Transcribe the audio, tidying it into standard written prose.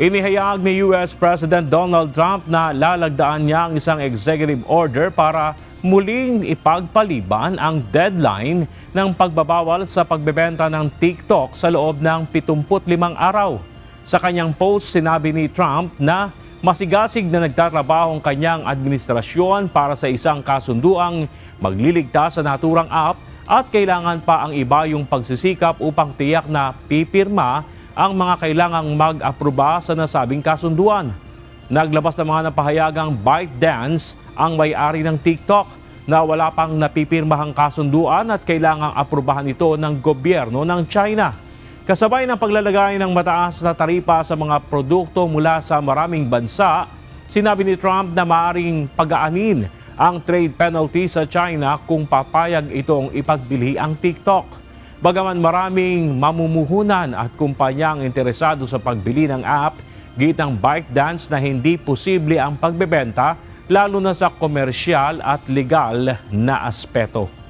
Inihayag ni US President Donald Trump na lalagdaan niya ang isang executive order para muling ipagpaliban ang deadline ng pagbabawal sa pagbebenta ng TikTok sa loob ng 75 araw. Sa kanyang post, sinabi ni Trump na masigasig na nagtatrabaho ang kanyang administrasyon para sa isang kasunduang magliligtas sa naturang app at kailangan pa ang iba yung pagsisikap upang tiyak na pipirma ang mga kailangang mag-aproba sa nasabing kasunduan. Naglabas ng mga napahayagang ByteDance ang may-ari ng TikTok na wala pang napipirmahang kasunduan at kailangang aprobahan ito ng gobyerno ng China. Kasabay ng paglalagay ng mataas na taripa sa mga produkto mula sa maraming bansa, sinabi ni Trump na maaaring pag-aanin ang trade penalty sa China kung papayag itong ipagbili ang TikTok. Bagaman maraming mamumuhunan at kumpanyang interesado sa pagbili ng app, gitang ByteDance na hindi posible ang pagbebenta lalo na sa komersyal at legal na aspeto.